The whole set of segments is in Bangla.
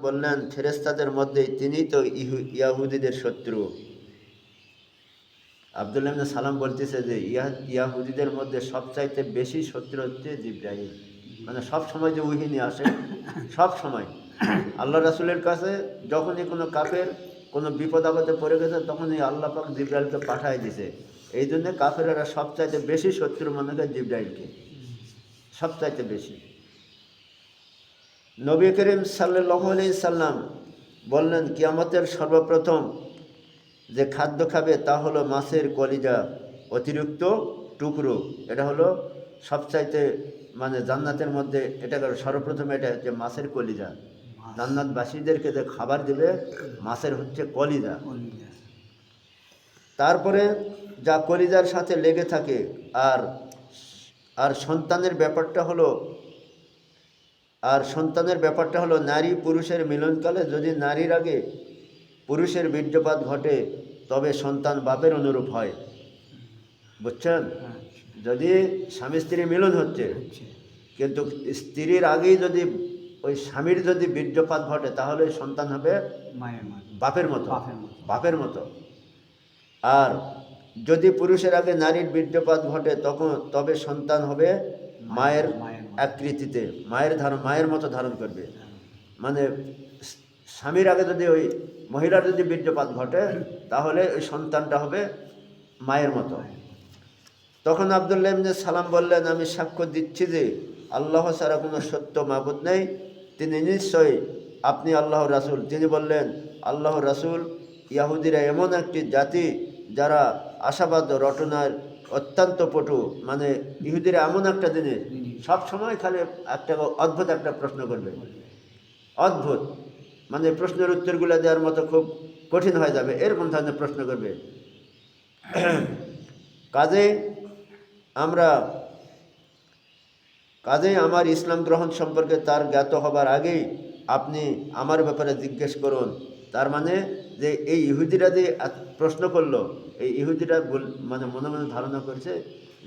বললেন ফেরেশতাদের মধ্যে তিনি তো ইয়াহুদীদের শত্রু। আব্দুল্লাহ ইবনে সালাম বলতেছে যে ইয়াহুদীদের মধ্যে সবচাইতে বেশি শত্রু হচ্ছে জিবরাইল। মানে সব সময় যে ওহী নিয়ে আসে, সব সময় আল্লাহ রাসূলের কাছে যখনই কোনো কাফের কোনো বিপদ আপদে পড়ে গেছে তখনই আল্লাহ পাক জিবরাইলকে পাঠায় দিছে। এই জন্য কাফেরেরা সবচাইতে বেশি শত্রু মনে করে জিবরাইলকে, সবচাইতে বেশি। নবী করিম সাল্লাল্লাহু আলাইহি সাল্লাম বললেন কিয়ামতের সর্বপ্রথম যে খাদ্য খাবে তা হলো মাছের কলিজা অতিরিক্ত টুকরো। এটা হলো সবচাইতে মানে জান্নাতের মধ্যে এটা সর্বপ্রথম এটা হচ্ছে মাছের কলিজা। জান্নাতবাসীদেরকে যে খাবার দেবে মাছের হচ্ছে কলিজা। তারপরে যা কলিজার সাথে লেগে থাকে আর আর সন্তানের ব্যাপারটা হলো নারী পুরুষের মিলনকালে যদি নারীর আগে পুরুষের বীর্যপাত ঘটে তবে সন্তান বাপের অনুরূপ হয়। বুঝছেন? যদি স্বামী স্ত্রী মিলন হচ্ছে কিন্তু স্ত্রীর আগেই যদি ওই স্বামীর যদি বীর্যপাত ঘটে তাহলে সন্তান হবে বাপের মতো। আর যদি পুরুষের আগে নারীর বীর্যপাত ঘটে তবে সন্তান হবে মায়ের আকৃতিতে, মায়ের মতো ধারণ করবে। মানে স্বামীর আগে যদি ওই মহিলার যদি বীর্যপাত ঘটে তাহলে ওই সন্তানটা হবে মায়ের মতো। তখন আব্দুল্লাহ ইবনে সালাম বললেন আমি সাক্ষ্য দিচ্ছি যে আল্লাহ ছাড়া কোনো সত্য মাবুদ নেই, তিনি নিশ্চয়ই আপনি আল্লাহর রাসূল। তিনি বললেন আল্লাহর রাসূল, ইয়াহুদিরা এমন একটি জাতি যারা আশাবাদ রটনার অত্যন্ত পটু। মানে ইহুদিরা এমন একটা জিনিস সব সময় খালি একটা অদ্ভুত একটা প্রশ্ন করবে, অদ্ভুত মানে প্রশ্নের উত্তরগুলো দেওয়ার মতো খুব কঠিন হয়ে যাবে এরকম ধরনের প্রশ্ন করবে। কাজেই আমার ইসলাম গ্রহণ সম্পর্কে তার জ্ঞাত হবার আগেই আপনি আমার ব্যাপারে জিজ্ঞেস করুন। তার মানে যে এই ইহুদিরা যে প্রশ্ন করলো, এই ইহুদিরা মানে মনে মনে ধারণা করছে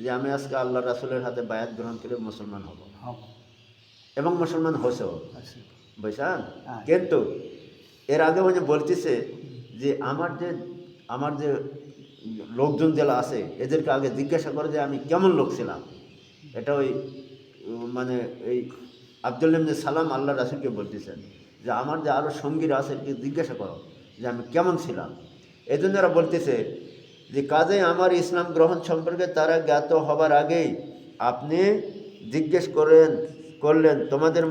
যে আমি আজকে আল্লাহ রাসূলের হাতে বায়াত গ্রহণ করে মুসলমান হব, এবং মুসলমান হয়েছেও, বুঝছেন? কিন্তু এর আগে উনি বলতেছে যে আমার যে লোকজন যারা আছে এদেরকে আগে জিজ্ঞাসা করে যে আমি কেমন লোক ছিলাম। এটা ওই মানে এই আব্দুল্লাহ ইবনে সালাম আল্লাহ রাসূলকে বলতেছেন যে আমার যে আরও সঙ্গীরা আছে এদেরকে জিজ্ঞাসা করো যে আমি কেমন ছিলাম। এই জন্য এরা বলতেছে যে কাজেই আমার ইসলাম গ্রহণ সম্পর্কে তারা জ্ঞাত হবার আগেই আপনি জিজ্ঞেস করলেন তোমাদের